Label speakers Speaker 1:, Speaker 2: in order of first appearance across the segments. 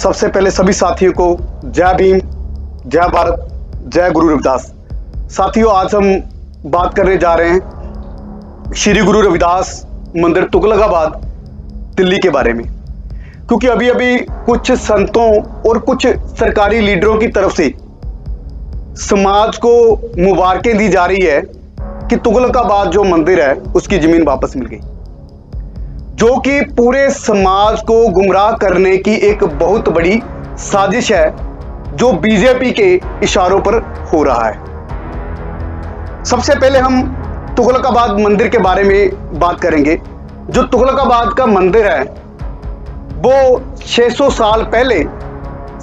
Speaker 1: सबसे पहले सभी साथियों को जय भीम, जय भारत, जय गुरु रविदास। साथियों, आज हम बात करने जा रहे हैं श्री गुरु रविदास मंदिर तुगलकाबाद दिल्ली के बारे में, क्योंकि अभी अभी कुछ संतों और कुछ सरकारी लीडरों की तरफ से समाज को मुबारकें दी जा रही है कि तुगलकाबाद जो मंदिर है उसकी जमीन वापस मिल गई, जो कि पूरे समाज को गुमराह करने की एक बहुत बड़ी साजिश है जो बीजेपी के इशारों पर हो रहा है। सबसे पहले हम तुगलकाबाद मंदिर के बारे में बात करेंगे। जो तुगलकाबाद का मंदिर है वो 600 साल पहले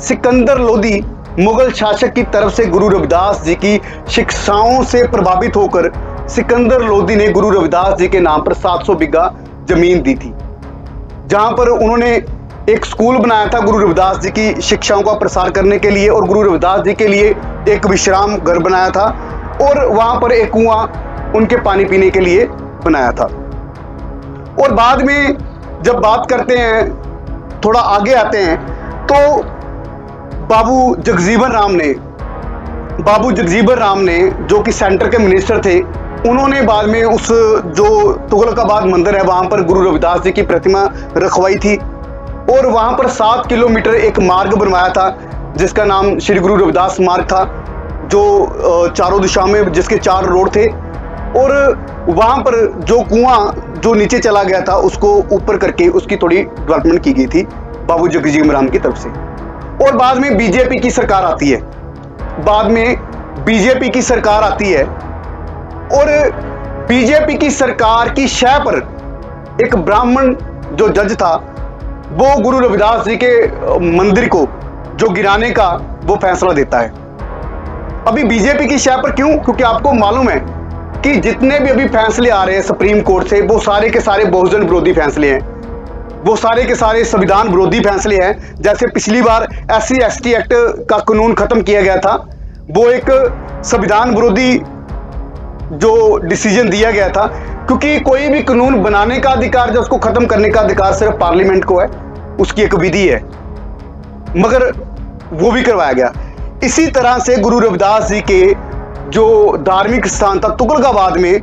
Speaker 1: सिकंदर लोदी मुगल शासक की तरफ से गुरु रविदास जी की शिक्षाओं से प्रभावित होकर सिकंदर लोदी ने गुरु रविदास जी के नाम पर 700 बीघा जमीन दी थी, जहां पर उन्होंने एक स्कूल बनाया था गुरु रविदास जी की शिक्षाओं का प्रसार करने के लिए, और गुरु रविदास जी के लिए एक विश्राम घर बनाया था, और वहां पर एक कुआं उनके पानी पीने के लिए बनाया था। और बाद में जब बात करते हैं, थोड़ा आगे आते हैं, तो बाबू जगजीवन राम ने जो कि सेंटर के मिनिस्टर थे, उन्होंने बाद में उस जो तुगलकाबाद मंदिर है वहां पर गुरु रविदास जी की प्रतिमा रखवाई थी, और वहां पर 7 किलोमीटर एक मार्ग बनवाया था जिसका नाम श्री गुरु रविदास मार्ग था, जो चारों दिशाओं में जिसके 4 रोड थे। और वहां पर जो कुआं जो नीचे चला गया था उसको ऊपर करके उसकी थोड़ी डेवलपमेंट की गई थी बाबू जगजीवन राम की तरफ से। और बाद में बीजेपी की सरकार आती है, और बीजेपी की सरकार की शय पर एक ब्राह्मण जो जज था वो गुरु रविदास जी के मंदिर को जो गिराने का वो फैसला देता है। अभी बीजेपी की शय पर क्यों? क्योंकि आपको मालूम है कि जितने भी अभी फैसले आ रहे हैं सुप्रीम कोर्ट से, वो सारे के सारे बहुजन विरोधी फैसले हैं, वो सारे के सारे संविधान विरोधी फैसले हैं। जैसे पिछली बार SC/ST एक्ट का कानून खत्म किया गया था, वो एक संविधान विरोधी जो डिसीजन दिया गया था, क्योंकि कोई भी कानून बनाने का अधिकार जो उसको खत्म करने का अधिकार सिर्फ पार्लियामेंट को है, उसकी एक विधि है, मगर वो भी करवाया गया। इसी तरह से गुरु रविदास जी के जो धार्मिक स्थान था तुगलकाबाद में,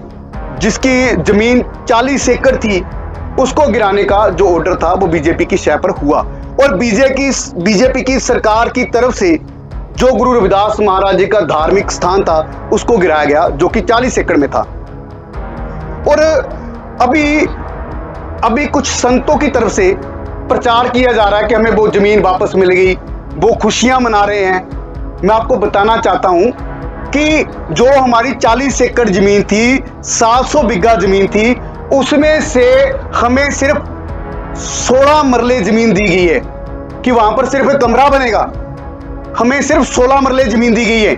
Speaker 1: जिसकी जमीन 40 एकड़ थी, उसको गिराने का जो ऑर्डर था वो बीजेपी की शय पर हुआ, और बीजेपी की सरकार की तरफ से जो गुरु रविदास महाराज जी का धार्मिक स्थान था उसको गिराया गया, जो कि 40 एकड़ में था। और अभी कुछ संतों की तरफ से प्रचार किया जा रहा है कि हमें वो जमीन वापस मिल गई, वो खुशियां मना रहे हैं। मैं आपको बताना चाहता हूं कि जो हमारी 40 एकड़ जमीन थी, 700 बीघा जमीन थी, उसमें से हमें सिर्फ 16 मरले जमीन दी गई है कि वहां पर सिर्फ एक कमरा बनेगा। हमें सिर्फ 16 मरले जमीन दी गई है।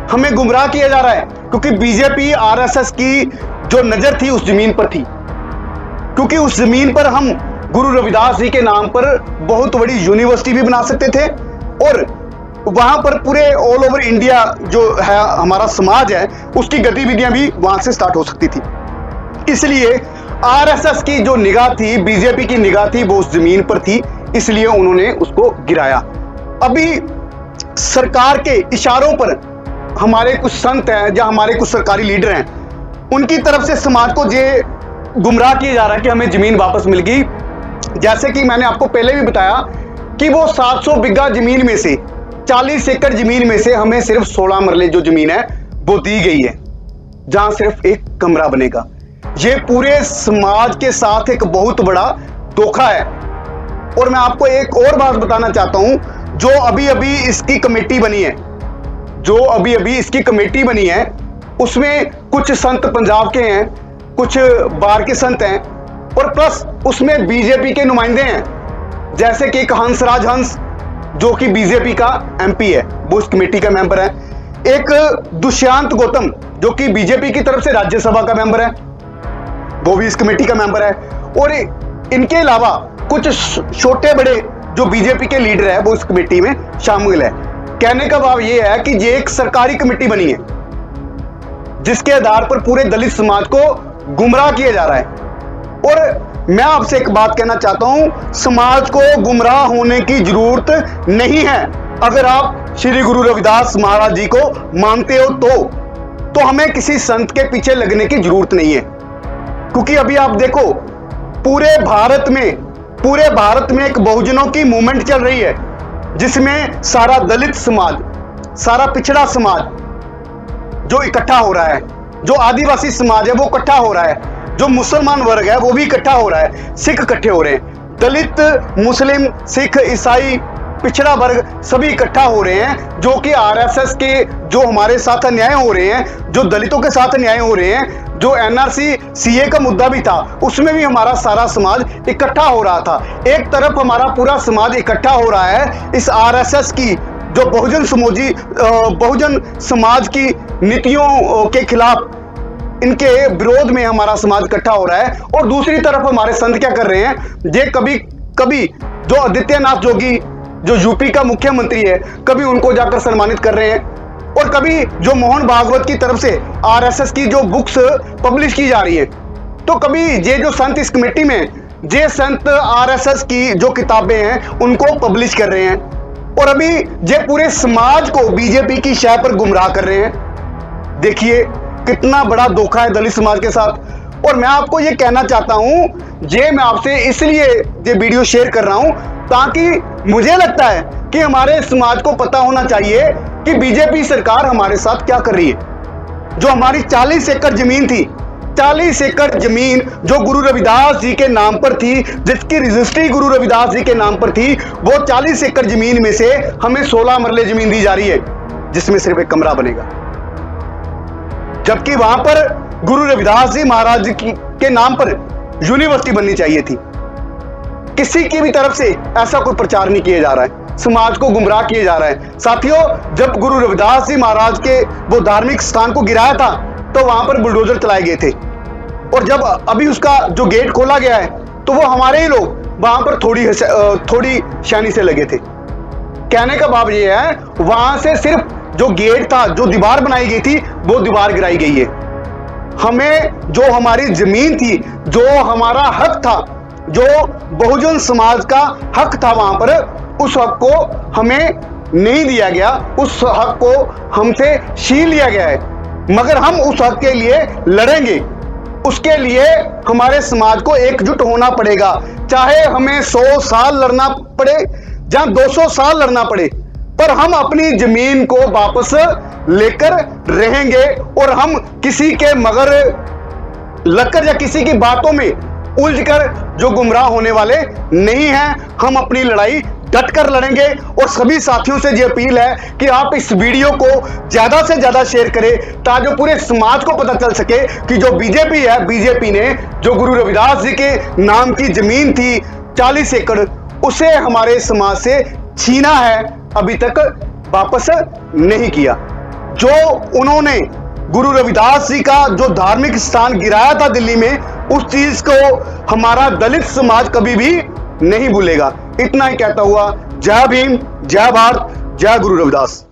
Speaker 1: हमें गुमराह किया जा रहा है, क्योंकि बीजेपी RSS की जो नजर थी उस जमीन पर थी, क्योंकि उस जमीन पर हम गुरु रविदास जी के नाम पर बहुत बड़ी यूनिवर्सिटी भी बना सकते थे, और वहां पर पूरे ऑल ओवर इंडिया जो है हमारा समाज है उसकी गतिविधियां भी वहां से स्टार्ट हो सकती थी। इसलिए RSS की जो निगाह थी, बीजेपी की निगाह थी, वो उस जमीन पर थी, इसलिए उन्होंने उसको गिराया। अभी सरकार के इशारों पर हमारे कुछ संत हैं या हमारे कुछ सरकारी लीडर हैं, उनकी तरफ से समाज को ये गुमराह किया जा रहा है कि हमें जमीन वापस मिल गई। जैसे कि मैंने आपको पहले भी बताया कि वो 700 बीघा जमीन में से 40 एकड़ जमीन में से हमें सिर्फ 16 मरले जो जमीन है वो दी गई है, जहां सिर्फ एक कमरा बनेगा। ये पूरे समाज के साथ एक बहुत बड़ा धोखा है। और मैं आपको एक और बात बताना चाहता हूं, जो अभी अभी इसकी कमेटी बनी है, उसमें कुछ संत पंजाब के हैं, कुछ बाहर के संत हैं, और प्लस उसमें बीजेपी के नुमाइंदे हैं, जैसे कि एक हंसराज हंस जो कि बीजेपी का MP है, वो इस कमेटी का मेंबर है। एक दुष्यंत गौतम जो कि बीजेपी की तरफ से राज्यसभा का मेंबर है, वो भी इस कमेटी का मेंबर है। और इनके अलावा कुछ छोटे बड़े जो बीजेपी के लीडर है वो इस कमेटी में शामिल है। कहने का भाव ये है कि ये एक सरकारी कमेटी बनी है जिसके आधार पर पूरे दलित समाज को गुमराह किया जा रहा है। और मैं आपसे एक बात कहना चाहता हूं, समाज को गुमराह होने की जरूरत नहीं है। अगर आप श्री गुरु रविदास महाराज जी को मानते हो तो हमें किसी संत के पीछे लगने की जरूरत नहीं है। क्योंकि अभी आप देखो, पूरे भारत में एक बहुजनों की मूवमेंट चल रही है, जिसमें सारा दलित समाज, सारा पिछड़ा समाज जो इकट्ठा हो रहा है, जो आदिवासी समाज है वो इकट्ठा हो रहा है, जो मुसलमान वर्ग है वो भी इकट्ठा हो रहा है, सिख इकट्ठे हो रहे हैं, दलित, मुस्लिम, सिख, ईसाई, पिछड़ा वर्ग सभी इकट्ठा हो रहे हैं, जो कि आरएसएस के जो हमारे साथ अन्याय हो रहे हैं, जो दलितों के साथ अन्याय हो रहे हैं, जो एनआरसी सीए का मुद्दा भी था उसमें भी हमारा सारा समाज इकट्ठा हो रहा था। एक तरफ हमारा पूरा समाज इकट्ठा हो रहा है इस आरएसएस की जो बहुजन समाज की नीतियों के खिलाफ, इनके विरोध में हमारा समाज इकट्ठा हो रहा है, और दूसरी तरफ हमारे संत क्या कर रहे हैं, ये कभी जो आदित्यनाथ जोगी जो यूपी का मुख्यमंत्री है, कभी उनको जाकर सम्मानित कर रहे हैं, और कभी जो मोहन भागवत की तरफ से आरएसएस की जो बुक्स पब्लिश की जा रही है, तो कभी ये जो संत इस कमेटी में, ये संत आरएसएस की जो किताबें हैं उनको पब्लिश कर रहे हैं, और अभी ये पूरे समाज को बीजेपी की शय पर गुमराह कर रहे हैं। देखिए कितना बड़ा धोखा है दलित समाज के साथ। और मैं आपको ये कहना चाहता हूं, ये मैं आपसे इसलिए ये वीडियो शेयर कर रहा हूं ताकि मुझे लगता है कि हमारे समाज को पता होना चाहिए कि बीजेपी सरकार हमारे साथ क्या कर रही है। जो हमारी 40 एकड़ जमीन थी, 40 एकड़ जमीन जो गुरु रविदास जी के नाम पर थी, जिसकी रजिस्ट्री गुरु रविदास जी के नाम पर थी, वो 40 एकड़ जमीन में से हमें 16 मरले जमीन दी जा रही है, जिसमें सिर्फ एक कमरा बनेगा, जबकि वहां पर गुरु रविदास जी महाराज के नाम पर यूनिवर्सिटी बननी चाहिए थी। किसी की भी तरफ से ऐसा कोई प्रचार नहीं किया जा रहा है, समाज को गुमराह किया जा रहा है। साथियों, जब गुरु रविदास जी महाराज के वो धार्मिक स्थान को गिराया था तो वहां पर बुलडोजर चलाए गए थे, और जब अभी उसका जो गेट खोला गया है तो वो हमारे ही लोग वहां पर थोड़ी शैनी से लगे थे। कहने का भाव ये है, वहां से सिर्फ जो गेट था, जो दीवार बनाई गई थी, वो दीवार गिराई गई है। हमें जो हमारी जमीन थी, जो हमारा हक था, जो बहुजन समाज का हक था, वहां पर उस हक को हमें नहीं दिया गया, उस हक को हमसे छीन लिया गया है। मगर हम उस हक के लिए लड़ेंगे, उसके लिए हमारे समाज को एकजुट होना पड़ेगा, चाहे हमें 100 साल लड़ना पड़े या 200 साल लड़ना पड़े, पर हम अपनी जमीन को वापस लेकर रहेंगे, और हम किसी के मगर लगकर या किसी की बातों में उलझकर जो गुमराह होने वाले नहीं हैं। हम अपनी लड़ाई डटकर लड़ेंगे, और सभी साथियों से ये अपील है कि आप इस वीडियो को ज्यादा से ज्यादा शेयर करें, ताकि पूरे समाज को पता चल सके कि जो बीजेपी है, बीजेपी ने जो गुरु रविदास जी के नाम की जमीन थी 40 एकड़, उसे हमारे समाज से छीना है, अभी तक वापस नहीं किया। जो उन्होंने गुरु रविदास जी का जो धार्मिक स्थान गिराया था दिल्ली में, उस चीज को हमारा दलित समाज कभी भी नहीं भूलेगा। इतना ही कहता हुआ, जय भीम, जय भारत, जय गुरु रविदास।